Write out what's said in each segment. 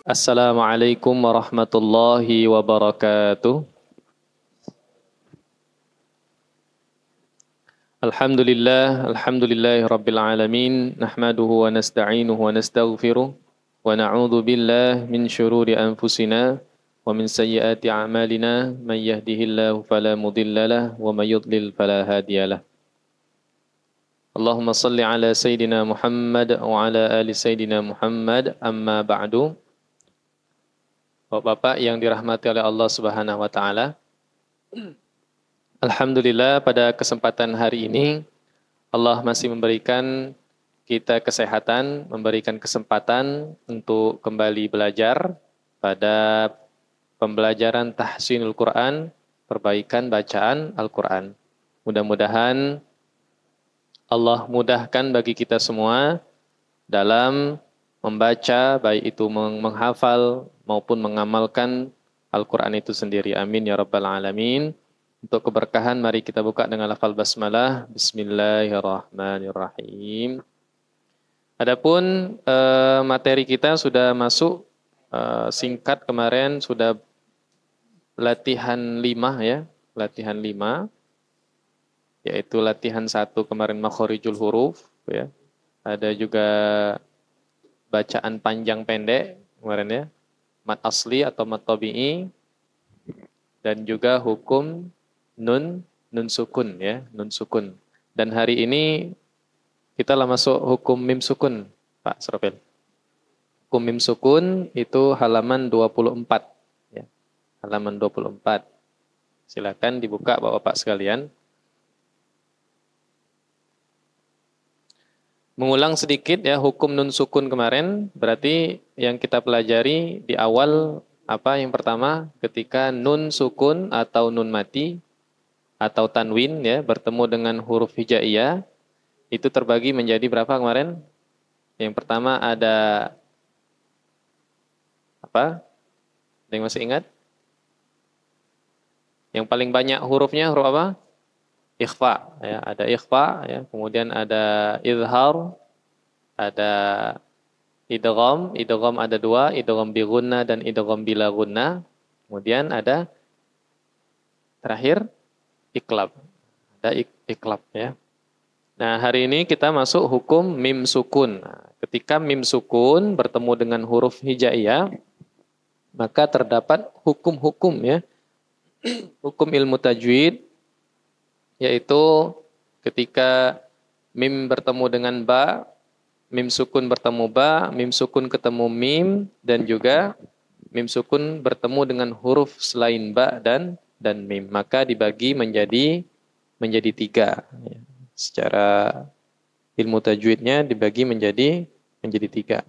Assalamualaikum warahmatullahi wabarakatuh. Alhamdulillahi rabbil alamin. Nahmaduhu wa nasta'inuhu wa nastaghfiruh. Wa na'udzu billahi min syururi anfusina wa min sayyiati a'malina. Man yahdihillahu fala mudhillalah wa may yudlil fala hadiyalah. Allahumma salli ala Sayyidina Muhammad wa ala ali Sayyidina Muhammad. Amma ba'du. Bapak-bapak yang dirahmati oleh Allah Subhanahu wa taala. Alhamdulillah pada kesempatan hari ini Allah masih memberikan kita kesehatan, memberikan kesempatan untuk kembali belajar pada pembelajaran tahsinul Quran, perbaikan bacaan Al-Quran. Mudah-mudahan Allah mudahkan bagi kita semua dalam membaca, baik itu menghafal maupun mengamalkan Al-Quran itu sendiri. Amin ya rabbal alamin. Untuk keberkahan, mari kita buka dengan lafal basmalah. Bismillahirrahmanirrahim. Adapun materi kita sudah masuk singkat kemarin, sudah latihan 5 ya. Latihan 5, yaitu latihan 1 kemarin makhorijul huruf. Ya. Ada juga bacaan panjang pendek kemarin ya. Mat asli atau mat tabi'i. Dan juga hukum nun sukun ya, nun sukun. Dan hari ini kita lah masuk hukum mim sukun, Pak Srofil. Hukum mim sukun itu halaman 24 ya. Halaman 24. Silakan dibuka Bapak-bapak sekalian. Mengulang sedikit ya hukum nun sukun kemarin, berarti yang kita pelajari di awal apa yang pertama ketika nun sukun atau nun mati atau tanwin ya bertemu dengan huruf hijaiyah itu terbagi menjadi berapa kemarin? Yang pertama ada apa? Ada yang masih ingat? Yang paling banyak hurufnya huruf apa? Ikhfa ya, ada ikhfa ya, kemudian ada izhar, ada idgham ada 2, idgham bi gunnah dan idgham bila gunnah. Kemudian ada terakhir iklab. Ada iklab ya. Nah, hari ini kita masuk hukum mim sukun. Nah, ketika mim sukun bertemu dengan huruf hijaiyah, maka terdapat hukum-hukum ya. Hukum ilmu tajwid, yaitu ketika mim bertemu dengan ba, mim sukun bertemu ba, mim sukun ketemu mim, dan juga mim sukun bertemu dengan huruf selain ba dan mim, maka dibagi menjadi 3. Secara ilmu tajwidnya dibagi menjadi 3.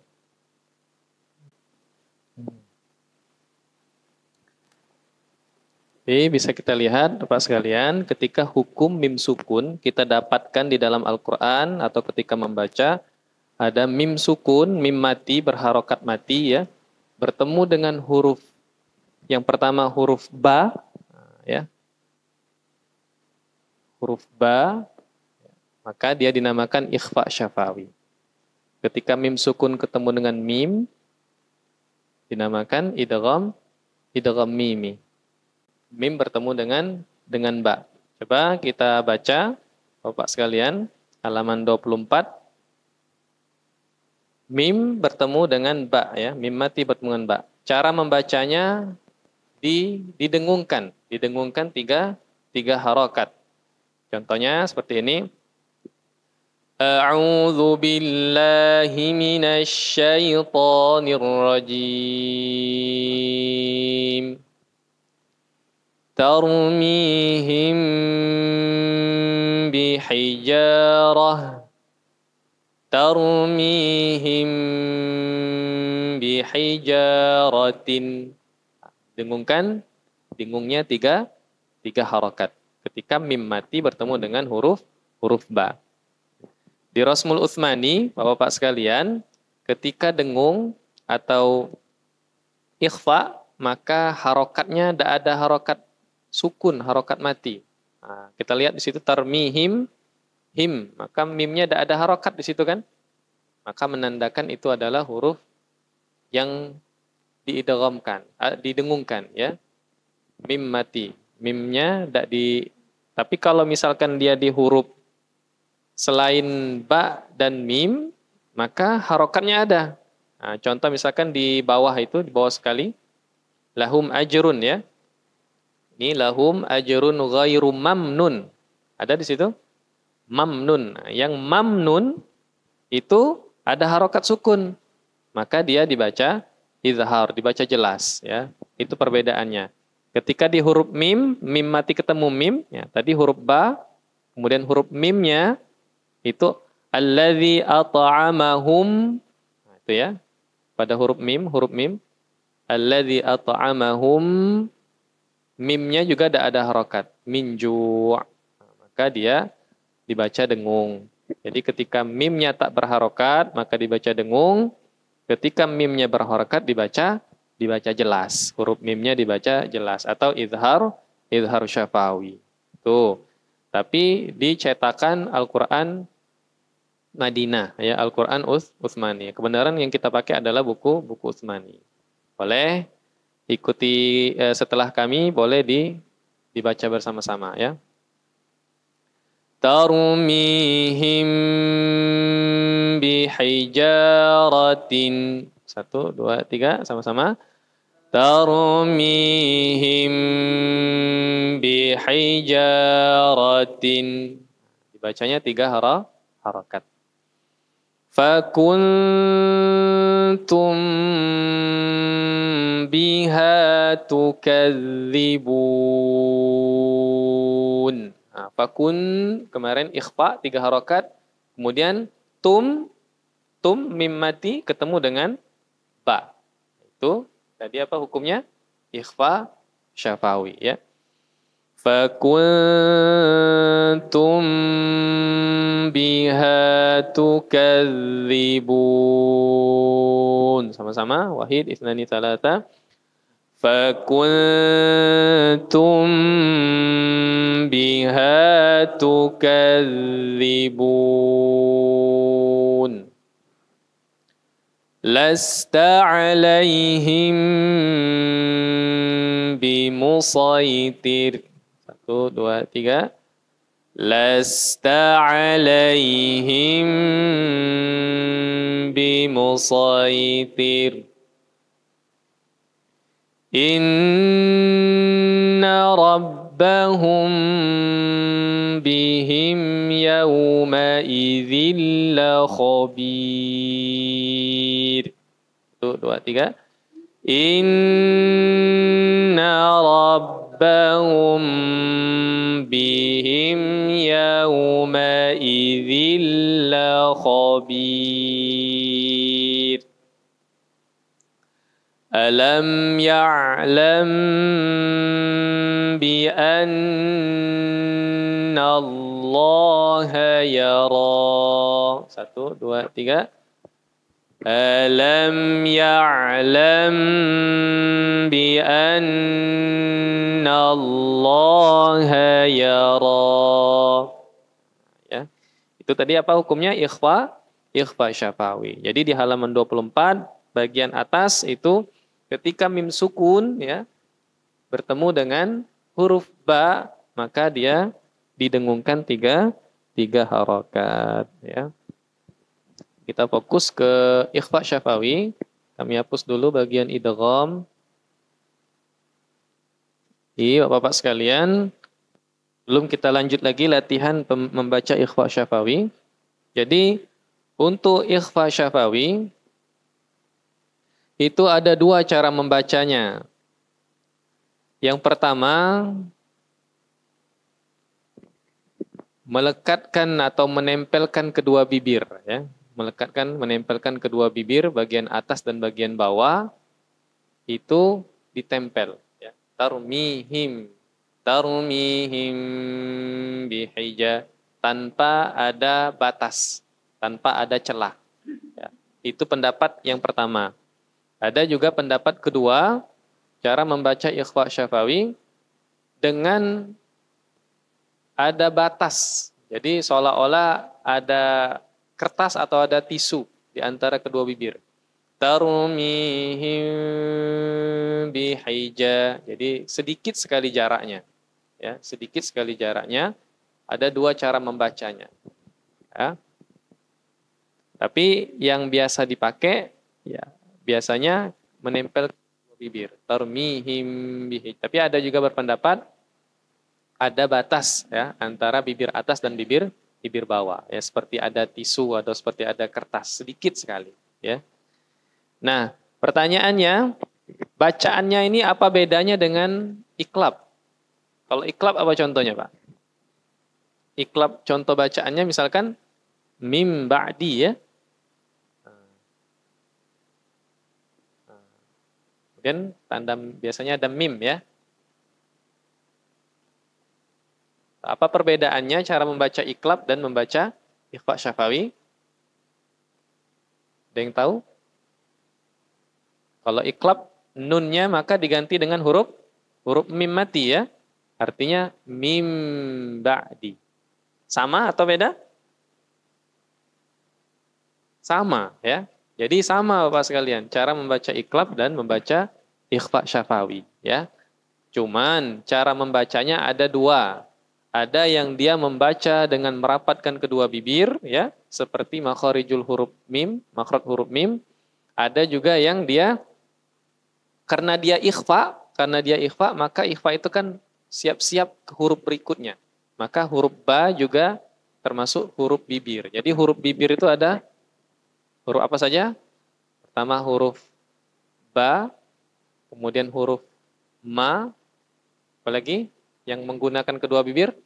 Jadi bisa kita lihat Bapak sekalian, ketika hukum mim sukun kita dapatkan di dalam Al-Quran atau ketika membaca, ada mim sukun, mim mati, berharokat mati ya, bertemu dengan huruf yang pertama huruf ba, ya, huruf ba, maka dia dinamakan ikhfa syafawi. Ketika mim sukun ketemu dengan mim, dinamakan idgham mimi. Mim bertemu dengan ba. Coba kita baca, Bapak sekalian, halaman 24. Mim bertemu dengan ba ya, mim mati bertemu dengan ba. Cara membacanya didengungkan 3 harokat. Contohnya seperti ini. A'udzu billahi minasy syaithanir rajim. Tarmihim bihijarah. Tarmihim bihijaratin. Dengungnya 3 harokat. Ketika mim mati bertemu dengan huruf ba. Di Rasmul Utsmani, Bapak-bapak sekalian, ketika dengung atau ikhfa, maka harokatnya tidak ada harokat sukun, harokat mati. Nah, kita lihat di situ tarmihim, him, maka mimnya tidak ada harokat di situ kan? Maka menandakan itu adalah huruf yang diidghamkan, didengungkan ya. Mim mati. Mimnya tidak di, tapi kalau misalkan dia di huruf selain ba dan mim, maka harokatnya ada. Nah, contoh misalkan di bawah itu, di bawah sekali, lahum ajrun ya. Ini lahum ajrun ghairu mamnun. Ada di situ? Mamnun. Nah, yang mamnun itu ada harokat sukun. Maka dia dibaca izhar, dibaca jelas ya. Itu perbedaannya. Ketika di huruf mim, mim mati ketemu mim, ya, tadi huruf ba, kemudian huruf mimnya itu alladzi at'amahum. Nah, itu ya. Pada huruf mim, alladzi at'amahum, mimnya juga ada harokat, minju'. Nah, maka dia dibaca dengung. Jadi ketika mimnya tak berharokat, maka dibaca dengung. Ketika mimnya berharokat, dibaca jelas. Huruf mimnya dibaca jelas. Atau izhar syafawi. Tuh. Tapi dicetakan Al-Quran Madinah, ya Al-Quran Utsmani. Kebenaran yang kita pakai adalah buku Utsmani. Boleh ikuti setelah kami, boleh dibaca bersama-sama ya. Tarmihim bihijaratin. 1, 2, 3 sama-sama. Tarmihim bihijaratin. Dibacanya 3 harakat. Fakuntum biha tukadzibun. Nah, fakun kemarin ikhfa 3 harokat, kemudian tum mim mati ketemu dengan ba. Itu tadi apa hukumnya? Ikhfa syafawi ya. Fakuntum biha tukadzibun. Sama-sama. Wahid, isnani, thalatha. Fakuntum biha tukadzibun. Lasta alaihim bimusaitir. 1, 2, 3. Lasta alaihim bimusaitir. Inna rabbahum bihim yawma idzin la khabir. 1, 2, 3. Inna rabbahum bihim yawma idzin la khabir. Alam ya'lam bi anna Allah yara. 1, 2, 3. Alam ya'lam bi anna Allah yara. Ya. Itu tadi apa hukumnya? Ikhfa syafawi. Jadi di halaman 24 bagian atas itu ketika mim sukun ya bertemu dengan huruf ba, maka dia didengungkan 3 harokat ya. Kita fokus ke ikhfa syafawi. Kami hapus dulu bagian idgham. Bapak-bapak sekalian, belum kita lanjut lagi latihan membaca ikhfa syafawi. Jadi untuk ikhfa syafawi itu ada 2 cara membacanya. Yang pertama, melekatkan atau menempelkan kedua bibir ya. Menempelkan kedua bibir bagian atas dan bagian bawah itu ditempel ya. Tarmihim bihija, tanpa ada batas, tanpa ada celah ya. Itu pendapat yang pertama. Ada juga pendapat kedua, cara membaca ikhfa syafawi dengan ada batas. Jadi seolah-olah ada kertas atau ada tisu di antara kedua bibir. Tarmihim bihija. Jadi sedikit sekali jaraknya. Ya, sedikit sekali jaraknya. Ada dua cara membacanya. Ya. Tapi yang biasa dipakai, ya biasanya menempel ke bibir. Tarmihim bihija. Tapi ada juga berpendapat ada batas ya antara bibir atas dan bibir bawah. Ya seperti ada tisu atau seperti ada kertas sedikit sekali. Ya. Nah, pertanyaannya, bacaannya ini apa bedanya dengan iklab? Kalau iklab apa contohnya, Pak? Iklab contoh bacaannya misalkan mim ba'di ya. Kemudian tanda biasanya ada mim ya. Apa perbedaannya cara membaca iklab dan membaca ikhfa syafawi? Ada yang tahu? Kalau iklab nunnya maka diganti dengan huruf mim mati ya. Artinya mim ba'di. Sama atau beda? Sama ya. Jadi sama Bapak sekalian cara membaca iklab dan membaca ikhfa syafawi ya. Cuman cara membacanya ada dua. Ada yang dia membaca dengan merapatkan kedua bibir ya, seperti makharijul huruf mim, makhraj huruf mim. Ada juga yang dia karena dia ikhfa, maka ikhfa itu kan siap-siap ke huruf berikutnya. Maka huruf ba juga termasuk huruf bibir. Jadi huruf bibir itu ada huruf apa saja? Pertama huruf ba, kemudian huruf ma, apalagi yang menggunakan kedua bibir?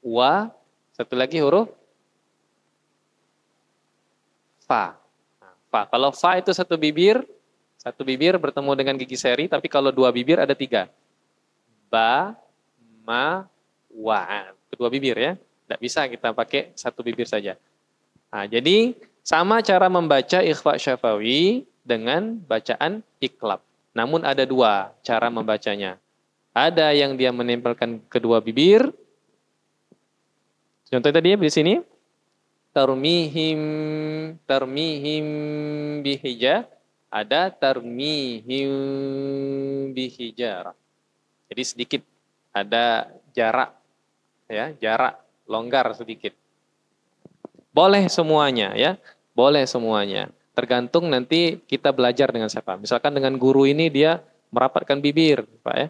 Wa, satu lagi huruf fa. Nah, fa. Kalau fa itu satu bibir bertemu dengan gigi seri, tapi kalau dua bibir ada tiga. Ba, ma, wa. Kedua bibir ya. Tidak bisa kita pakai satu bibir saja. Nah, jadi sama cara membaca ikhfa syafawi dengan bacaan iklab. Namun ada dua cara membacanya. Ada yang dia menempelkan kedua bibir. Contoh tadi di sini. Tarmihim bihija. Ada tarmihim bihijarah. Jadi sedikit ada jarak ya, jarak longgar sedikit. Boleh semuanya ya, boleh semuanya. Tergantung nanti kita belajar dengan siapa. Misalkan dengan guru ini dia merapatkan bibir, Pak ya.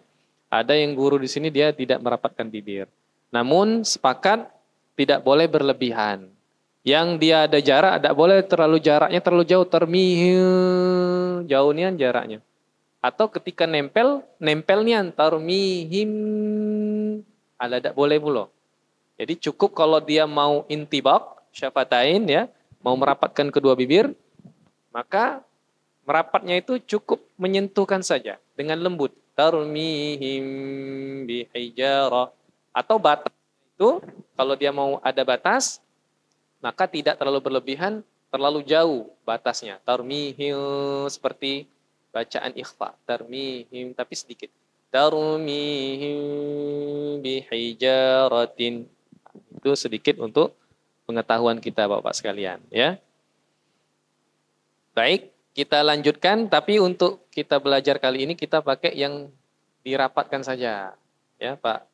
Ada yang guru di sini dia tidak merapatkan bibir. Namun sepakat tidak boleh berlebihan. Yang dia ada jarak, tidak boleh jaraknya terlalu jauh, termihim, jauh nian jaraknya. Atau ketika nempelnya tarmihim, ada tidak boleh pula. Jadi cukup kalau dia mau intibak, syafatain ya, mau merapatkan kedua bibir, maka merapatnya itu cukup menyentuhkan saja dengan lembut. Tarmihim bihijarah. Atau batas itu, kalau dia mau ada batas, maka tidak terlalu berlebihan, terlalu jauh batasnya. Tarmihim seperti bacaan ikhfa. Tarmihim tapi sedikit. Tarmihim bihijaratin. Itu sedikit untuk pengetahuan kita Bapak sekalian ya. Baik, kita lanjutkan tapi untuk kita belajar kali ini kita pakai yang dirapatkan saja. Ya, Pak.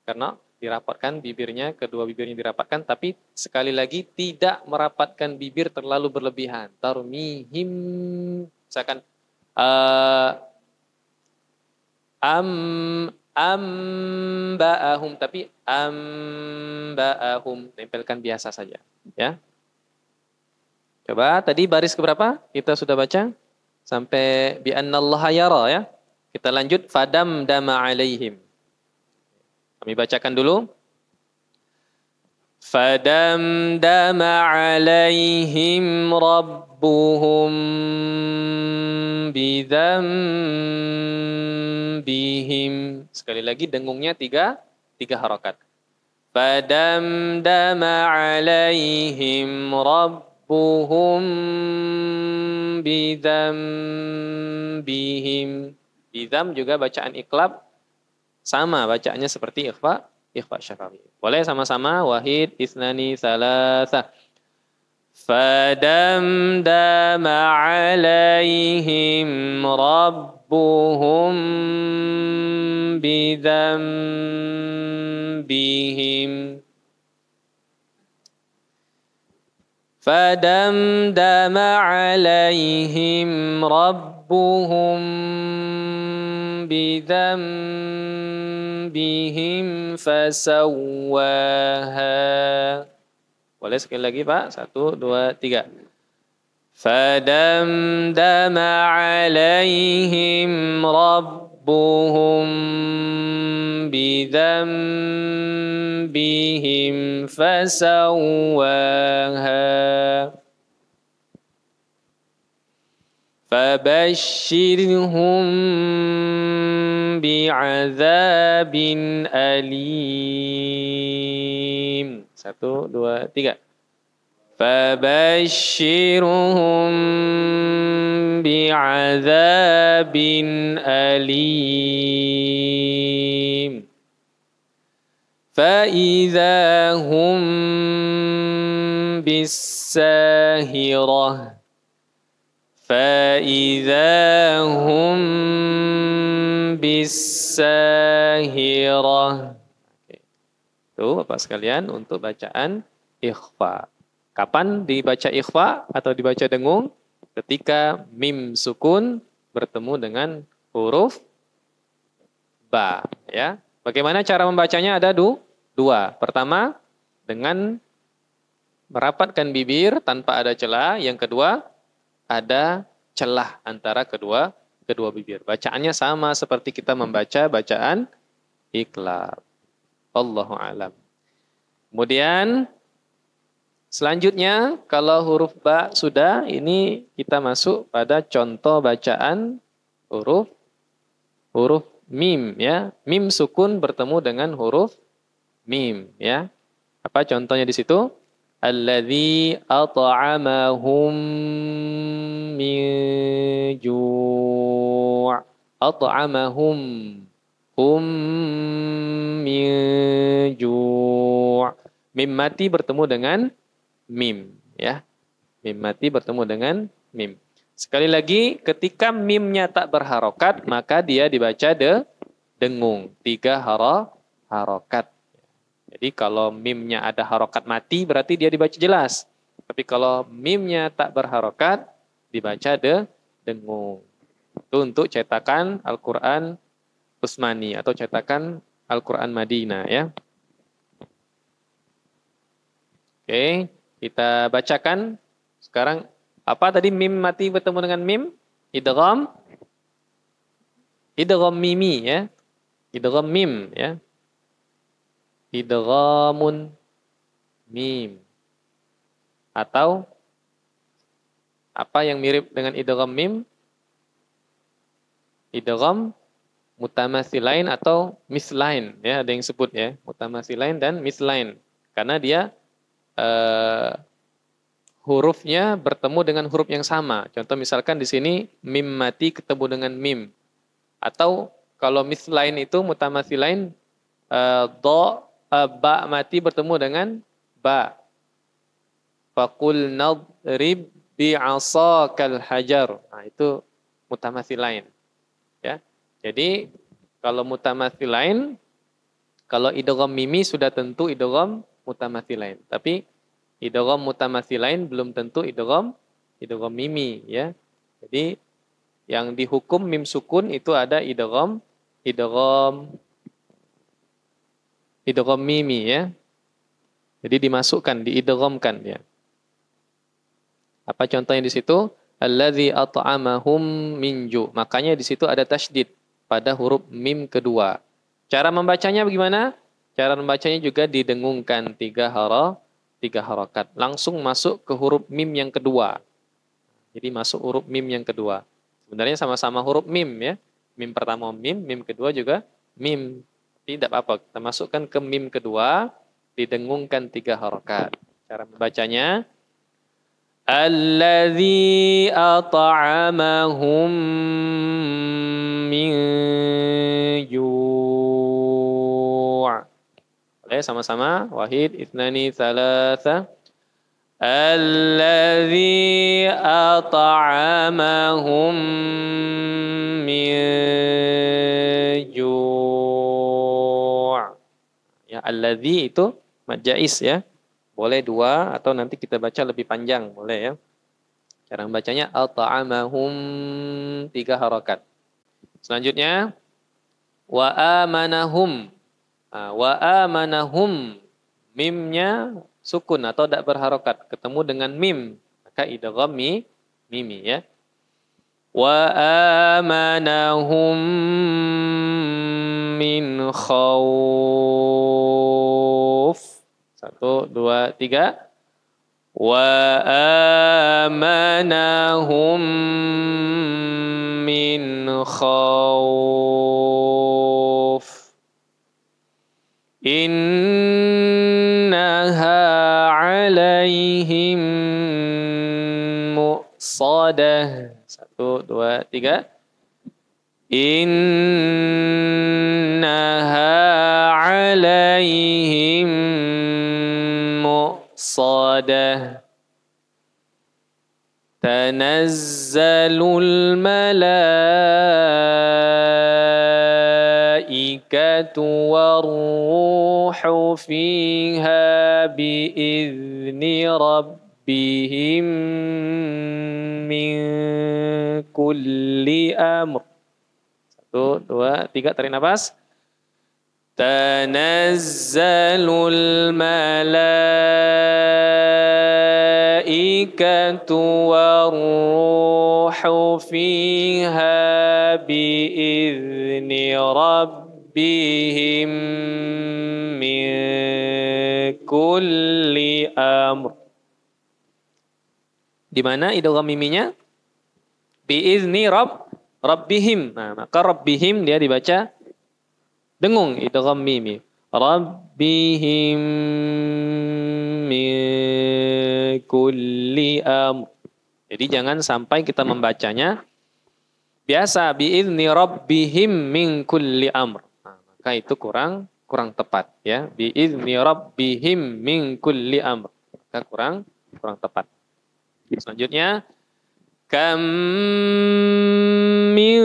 Karena dirapatkan bibirnya, kedua bibirnya dirapatkan tapi sekali lagi tidak merapatkan bibir terlalu berlebihan. Tarmihim misalkan amba'ahum tapi amba'ahum tempelkan biasa saja ya. Coba tadi baris keberapa? Kita sudah baca sampai bi annallaha yara ya. Kita lanjut fadam dama alaihim. Kami bacakan dulu. Fadam dama alaihim rabbuhum bidzambihim. Sekali lagi dengungnya tiga harakat. Fadam dama alaihim rabbuhum bidzambihim. Bidzam juga bacaan iklab sama bacaannya seperti ikhfa syafawi. Boleh sama-sama wahid, isnani, salasa. فدمدم عليهم ربهم بذنبهم فدمدم عليهم ربهم بذنبهم فسواها. Boleh sekali lagi Pak? 1, 2, 3. فدمدم عليهم ربهم بذنبهم فسواها فبشرهم بعذاب أليم. 1, 2, 3. فبشرهم بعذاب أليم فإذا هم بالساهرة فإذا هم بالساهرة. Itu Bapak sekalian untuk bacaan ikhfa. Kapan dibaca ikhfa atau dibaca dengung? Ketika mim sukun bertemu dengan huruf ba, ya. Bagaimana cara membacanya? Ada dua. Pertama, dengan merapatkan bibir tanpa ada celah. Yang kedua, ada celah antara kedua bibir. Bacaannya sama seperti kita membaca bacaan iqlab. Allahu a'lam. Kemudian selanjutnya, kalau huruf ba sudah, ini kita masuk pada contoh bacaan huruf mim, ya. Mim sukun bertemu dengan huruf mim, ya. Apa contohnya di situ? Alladzi at'amahum min ju'. At'amahum hum min ju'. Mim mati bertemu dengan mim, ya. Mim mati bertemu dengan mim. Sekali lagi, ketika mimnya tak berharokat, maka dia dibaca dengung. 3 harokat. Jadi kalau mimnya ada harokat mati, berarti dia dibaca jelas. Tapi kalau mimnya tak berharokat, dibaca dengung. Itu untuk cetakan Al-Quran Utsmani atau cetakan Al-Quran Madinah, ya. Oke. Kita bacakan sekarang apa tadi mim mati bertemu dengan mim? Idgham mimi, ya. Idgham mim, ya. Idghamun mim. Atau apa yang mirip dengan idgham mim? Idgham mutamatsilain atau mislain, ya, ada yang sebut, ya, mutamatsilain dan mislain. Karena dia hurufnya bertemu dengan huruf yang sama. Contoh misalkan di sini mim mati ketemu dengan mim. Atau kalau mislain itu mutamatsilain, ba mati bertemu dengan ba. Faqul nadrib bi'asakal hajar. Nah, itu mutamatsilain, ya. Jadi kalau mutamatsilain, kalau idgham mimi sudah tentu idgham mutamatsilain. Tapi idgham mutamatsilain belum tentu idgham mimi, ya. Jadi yang dihukum mim sukun itu ada idgham mimi, ya. Jadi dimasukkan, diidghamkan, ya. Apa contohnya di situ? Allazi at'amahum min ju'. Makanya di situ ada tasydid pada huruf mim kedua. Cara membacanya bagaimana? Cara membacanya juga didengungkan 3 harokat. Langsung masuk ke huruf mim yang kedua. Jadi masuk huruf mim yang kedua. Sebenarnya sama-sama huruf mim, ya. Mim pertama mim kedua juga mim. Tidak apa-apa, kita masukkan ke mim kedua, didengungkan 3 harokat. Cara membacanya, Alladzi at'amahum min ju'. Oke, sama-sama. Wahid, itnani, thalatha. Alladzi at'amahum min ju'. Ya, alladzi itu mad jaiz ya. Boleh dua atau nanti kita baca lebih panjang, boleh ya. Cara membacanya at'amahum 3 harakat. Selanjutnya wa amanahum. Wa amanahum, mimnya sukun atau tidak berharokat, ketemu dengan mim, maka idgham mimi ya. Wa amanahum min khauf. 1, 2, 3. Wa amanahum min khauf. Innaha alaihim mu'sadah. 1, 2, 3. Innaha alaihim mu'sadah. Tanazzalul malaikatu warruhu fiha biizni rabbihim min kulli amr. 1, 2, 3, tarik nafas. Tanazzalul malaikatu warruhu fiha biizni rabbihim min kulli amr. Di mana idgham miminya? Biizni rabbihim. Nah, maka rabbihim dia dibaca dengung, idgham mimi. Rabbihim min kulli amr. Jadi jangan sampai kita membacanya biasa biizni rabbihim min kulli amr. Nah, maka itu kurang tepat ya. Biizni rabbihim min kulli amr. Maka kurang tepat. Selanjutnya kam min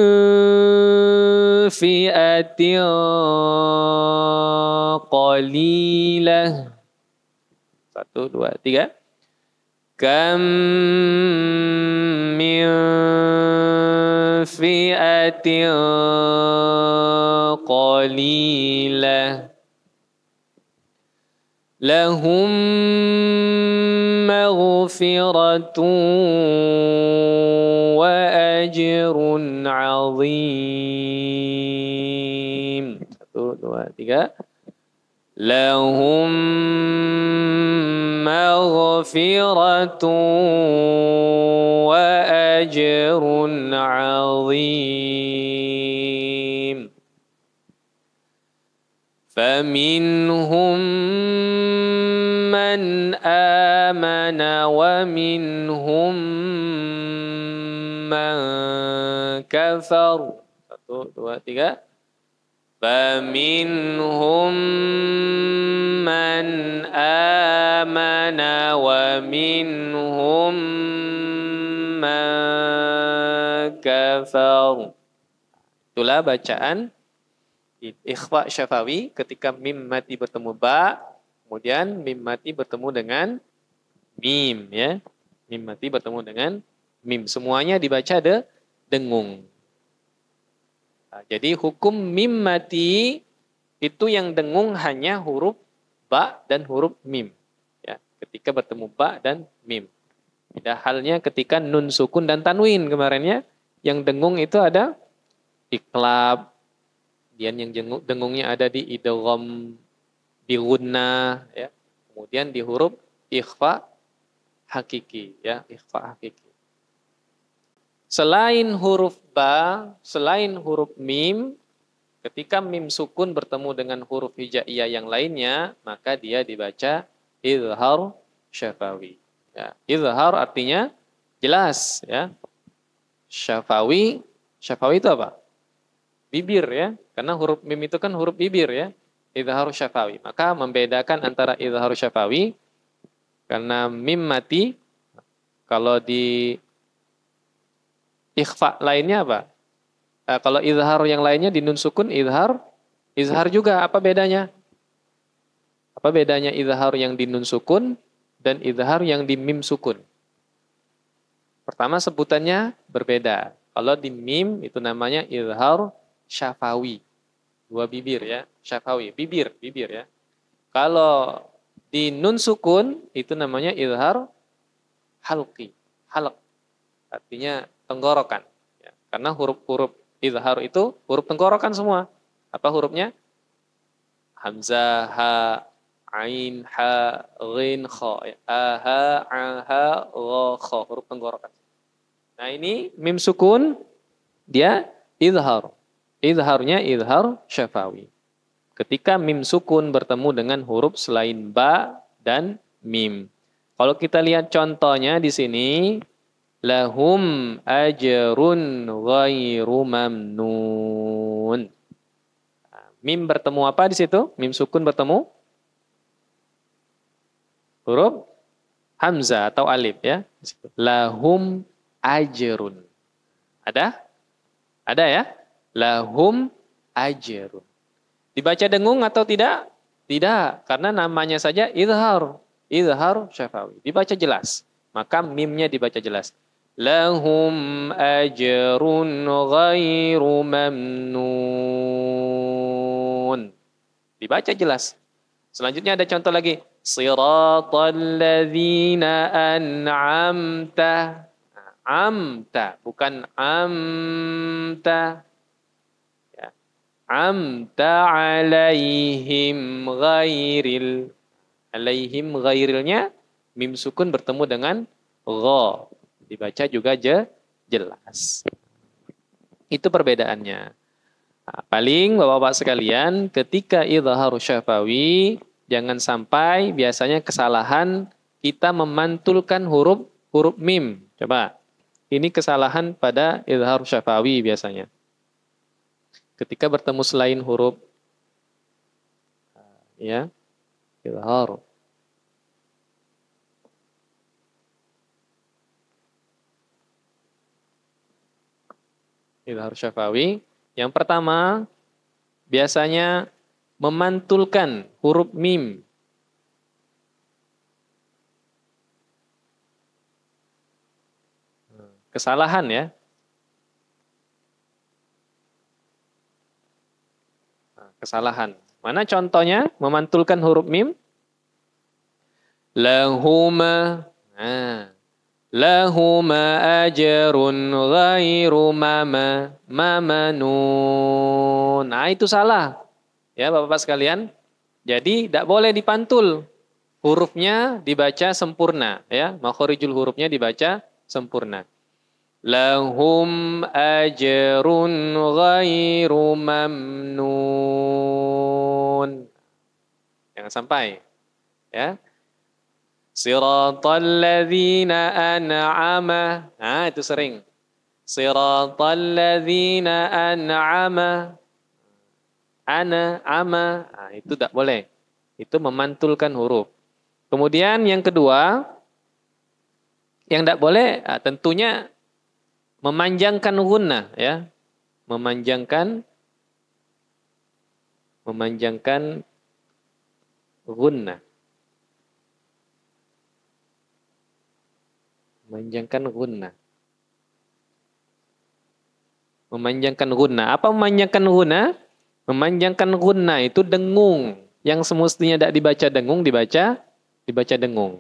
fi'atin qalilah. 1, 2, 3. Kam min fi'atin qalilah lahum maghfiratun wa ajrun azim. 1, 2, 3. Lahum maghfiratun wa ajrun azim. Faminhum man amana wa minhum man kafar. 1, 2, 3. Faminhum man amana wa minhum man kafar. Itulah bacaan ikhfa syafawi ketika mim mati bertemu ba, kemudian mim mati bertemu dengan mim ya. Mim mati bertemu dengan mim. Semuanya dibaca dengung. Nah, jadi hukum mim mati itu yang dengung hanya huruf ba dan huruf mim. Ya, ketika bertemu ba dan mim. Beda halnya ketika nun sukun dan tanwin kemarin ya. Yang dengung itu ada iklab. Kemudian yang dengungnya ada di idgham bi gunnah ya. Kemudian di huruf ikhfa hakiki ya, ikhfa hakiki. Selain huruf ba, selain huruf mim, ketika mim sukun bertemu dengan huruf hijaiyah yang lainnya, maka dia dibaca izhar syafawi. Ya, izhar artinya jelas ya. Syafawi itu apa? Bibir ya, karena huruf mim itu kan huruf bibir ya. Izhar syafawi. Maka membedakan antara izhar syafawi Karena mim mati, kalau di ikhfa lainnya apa? Kalau izhar yang lainnya di nun sukun, izhar juga. Apa bedanya? Apa bedanya izhar yang di nun sukun dan izhar yang di mim sukun? Pertama sebutannya berbeda. Kalau di mim itu namanya izhar syafawi. Dua bibir ya, syafawi, bibir ya. Kalau di nun sukun itu namanya izhar halqi, halq. Artinya tenggorokan. Ya, karena huruf-huruf izhar itu huruf tenggorokan semua. Apa hurufnya? Hamzah, ha, ain, ha, ghin, kha. A, ha, a, ha, gha, kha. Huruf tenggorokan. Nah ini mim sukun, dia izhar. Izharnya izhar syafawi. Ketika mim sukun bertemu dengan huruf selain ba dan mim. Kalau kita lihat contohnya di sini, lahum ajrun ghairu mamnun. Mim bertemu apa di situ? Mim sukun bertemu huruf hamzah atau alif ya. Lahum ajrun. Ada? Ada ya? Lahum ajrun. Dibaca dengung atau tidak? Tidak, karena namanya saja izhar. Izhar syafawi. Dibaca jelas. Maka mimnya dibaca jelas. Lahum ajrun ghairu mamnun. Dibaca jelas. Selanjutnya ada contoh lagi. Siratal ladzina an'amta. Amta, bukan amta. Amta alaihim ghairil. Alaihim gairilnya mim sukun bertemu dengan gha. Dibaca juga jelas. Itu perbedaannya. Nah, paling Bapak-bapak sekalian, ketika izhar syafawi, jangan sampai biasanya kesalahan kita memantulkan huruf mim. Coba. Ini kesalahan pada izhar syafawi biasanya. Ketika bertemu selain huruf ya izhar syafawi, yang pertama biasanya memantulkan huruf mim. Kesalahan ya. Kesalahan. Mana contohnya memantulkan huruf mim? Lahuma. Nah. Lahuma ajrun ghairu mamanun. Nah, itu salah. Ya, Bapak-bapak sekalian. Jadi tidak boleh dipantul. Hurufnya dibaca sempurna, ya. Makhorijul hurufnya dibaca sempurna. Lahum ajrun ghairu mamnun. Jangan sampai. Ya. Siratal ladzina an'ama. Nah, itu sering. Siratal ladzina an'ama. Ama. Nah, itu tidak boleh. Itu memantulkan huruf. Kemudian yang kedua, yang tidak boleh tentunya memanjangkan gunnah ya. Memanjangkan gunnah. Memanjangkan gunnah. Memanjangkan gunnah. Apa memanjangkan gunnah? Memanjangkan gunnah itu dengung. Yang semestinya tidak dibaca dengung, dibaca dengung.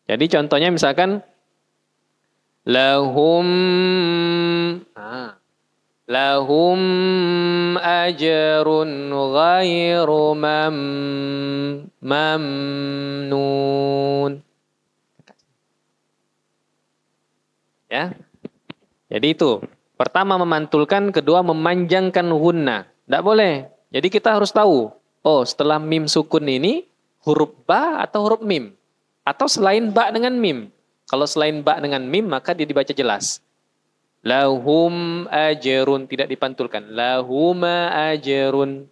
Jadi contohnya misalkan lahum lahum ajrun ghairu mamnun. Ya. Jadi itu. Pertama memantulkan, kedua memanjangkan gunnah. Tidak boleh. Jadi kita harus tahu. Oh, setelah mim sukun ini huruf ba atau huruf mim? Atau selain ba dengan mim? Kalau selain ba dengan mim maka dia dibaca jelas. Lahum ajrun, tidak dipantulkan. Lahuma ajrun.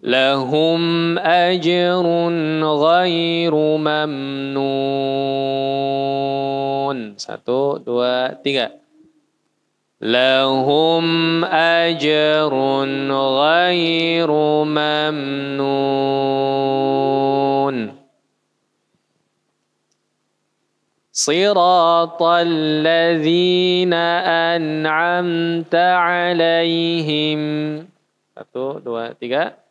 Lahum ajrun ghairu mamnun. 1, 2, 3. Lahum ajrun ghairu mamnun. Siratal ladzina an'amta alaihim. 1, 2, 3.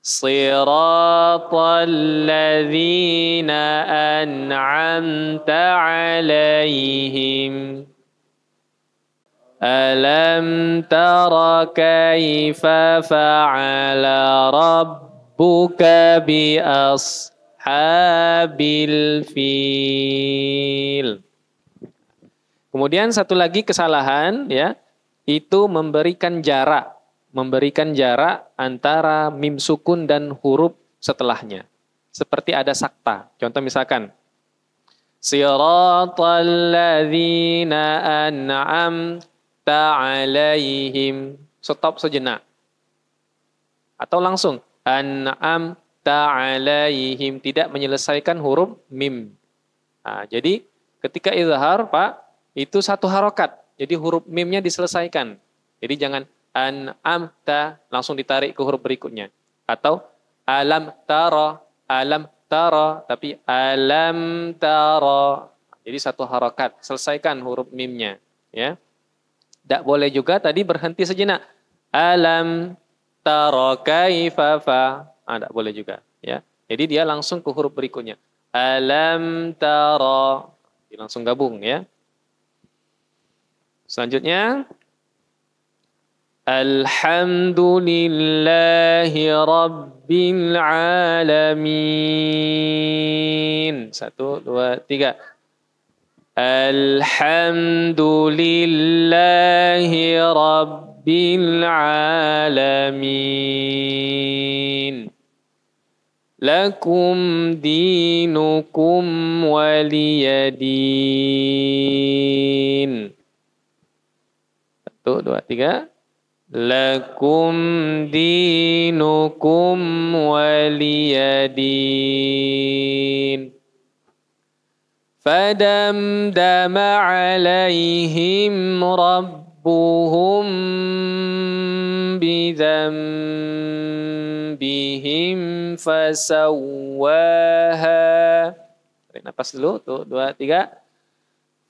Siratal ladzina an'amta alaihim. Alam tara kaifa fa'ala rabbuka bi ashabil fil. Kemudian satu lagi kesalahan ya, itu memberikan jarak antara mim sukun dan huruf setelahnya. Seperti ada sakta. Contoh misalkan Siratal ladzina an'amta alaihim. Stop sejenak. Atau langsung an'amta alaihim, tidak menyelesaikan huruf mim. Nah, jadi ketika izhar, Pak, itu satu harokat. Jadi huruf mimnya diselesaikan. Jadi jangan an'amta langsung ditarik ke huruf berikutnya. Atau alam tara, tapi alam tara. Jadi satu harokat, selesaikan huruf mimnya. Ya, tidak boleh juga tadi berhenti sejenak. Alam tara kaifa fa. Tidak boleh juga. Ya, jadi dia langsung ke huruf berikutnya. Alam tara. Langsung gabung ya. Selanjutnya. Alhamdulillahi Rabbil Alamin. 1, 2, 3. Alhamdulillahi Rabbil Alamin. Lakum dinukum waliyadin. 1, 2, 3. Lakum dinukum waliyadin. Fadamdama alaihim rabbuhum bidzambihim fasawwaha. Tarik nafas dulu, tuh, 2, 3.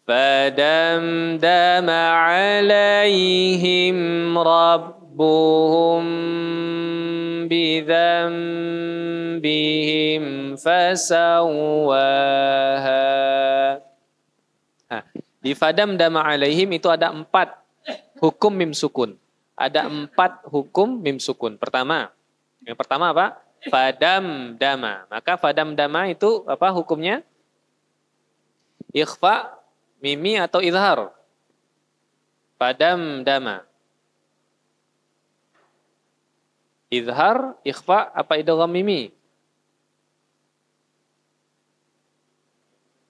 Fadamdama alaihim rabbuhum bidzambihim fasawwaha. Nah, di fadamdama alaihim itu ada 4 hukum mim sukun. Ada 4 hukum mim sukun. Yang pertama apa? Fadamdama. Maka fadamdama itu apa hukumnya? Ikhfa, mimi atau izhar? Fadamdama. Izhar, ikhfa, apa idgham mimi?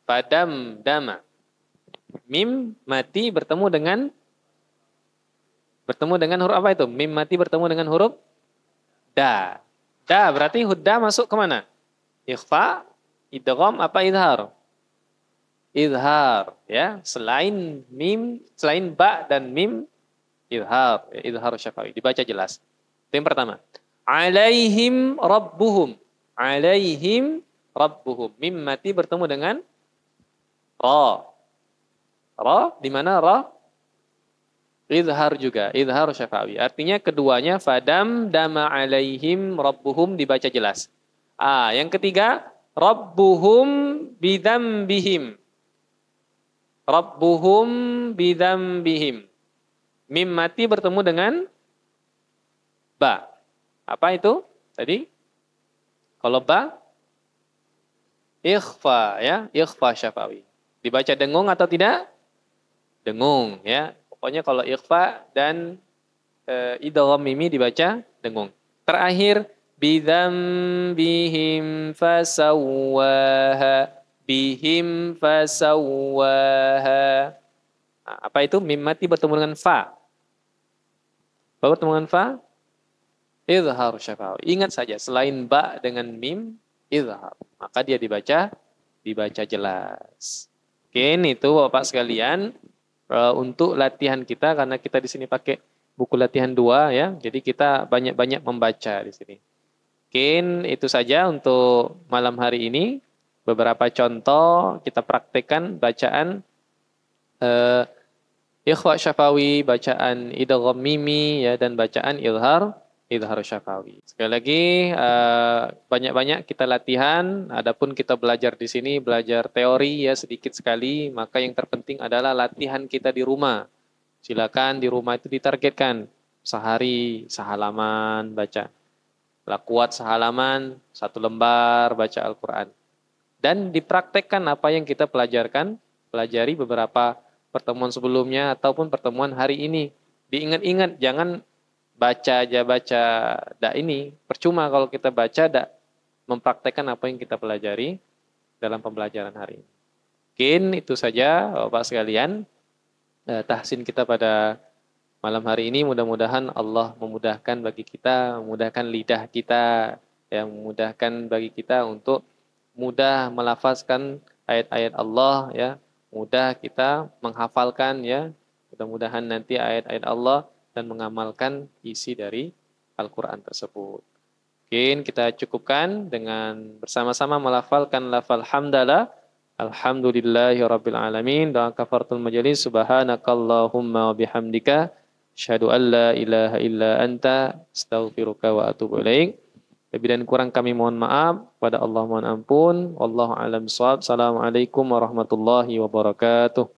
Fadamdama. Mim mati bertemu dengan huruf apa itu? Mim mati bertemu dengan huruf da. Da berarti hudda masuk kemana? Ikhfa, idgham, apa izhar? Izhar, ya. Selain mim, selain ba dan mim, izhar, ya, izhar syafawi. Dibaca jelas. Itu yang pertama. Alaihim rabbuhum. Alaihim rabbuhum. Mim mati bertemu dengan ra. Ra, di mana ra? Izhar juga, izhar syafawi. Artinya keduanya fadam dama alaihim rabbuhum dibaca jelas. Yang ketiga, rabbuhum bidzambihim. Rabbuhum bidzambihim. Mim mati bertemu dengan ba. Apa itu? Tadi kalau ba ikhfa, ya, ikhfa syafawi. Dibaca dengung atau tidak? Dengung, ya. Pokoknya kalau ikhfa dan idgham mimi dibaca dengung. Terakhir bidzambihim fasawwaha. Bihim fasawwaha. Apa itu? Mim mati bertemu dengan fa. Apa bertemu dengan fa? Izhar syafawi. Ingat saja, selain ba dengan mim, izhar. Maka dia dibaca jelas. Oke, itu Bapak sekalian untuk latihan kita, karena kita di sini pakai buku latihan 2 ya. Jadi kita banyak-banyak membaca di sini. Mungkin itu saja untuk malam hari ini. Beberapa contoh kita praktekkan bacaan ikhfa syafawi, bacaan idgham mimi ya, dan bacaan izhar syafawi. Sekali lagi banyak-banyak kita latihan. Adapun kita belajar di sini belajar teori ya sedikit sekali, maka yang terpenting adalah latihan kita di rumah. Silakan di rumah itu ditargetkan sehari sehalaman baca. Lah kuat sehalaman, 1 lembar baca Al-Qur'an. Dan dipraktekkan apa yang kita pelajari beberapa pertemuan sebelumnya ataupun pertemuan hari ini. Diingat-ingat, jangan baca aja baca dak ini. Percuma kalau kita baca dak mempraktekkan apa yang kita pelajari dalam pembelajaran hari ini. Mungkin itu saja Bapak sekalian tahsin kita pada malam hari ini. Mudah-mudahan Allah memudahkan bagi kita, memudahkan lidah kita, yang memudahkan bagi kita untuk mudah melafazkan ayat-ayat Allah ya, mudah kita menghafalkan ya. Mudah-mudahan nanti ayat-ayat Allah dan mengamalkan isi dari Al-Qur'an tersebut. Mungkin kita cukupkan dengan bersama-sama melafalkan lafal hamdalah. Alhamdulillahirabbil alamin. Doa kafaratul majelis. Subhanakallahumma wa bihamdika asyhadu an la ilaha illa anta astaghfiruka wa atubu ilaik. Lebih dan kurang kami mohon maaf, pada Allah mohon ampun. Wallahu a'lam bishawab. Assalamualaikum warahmatullahi wabarakatuh.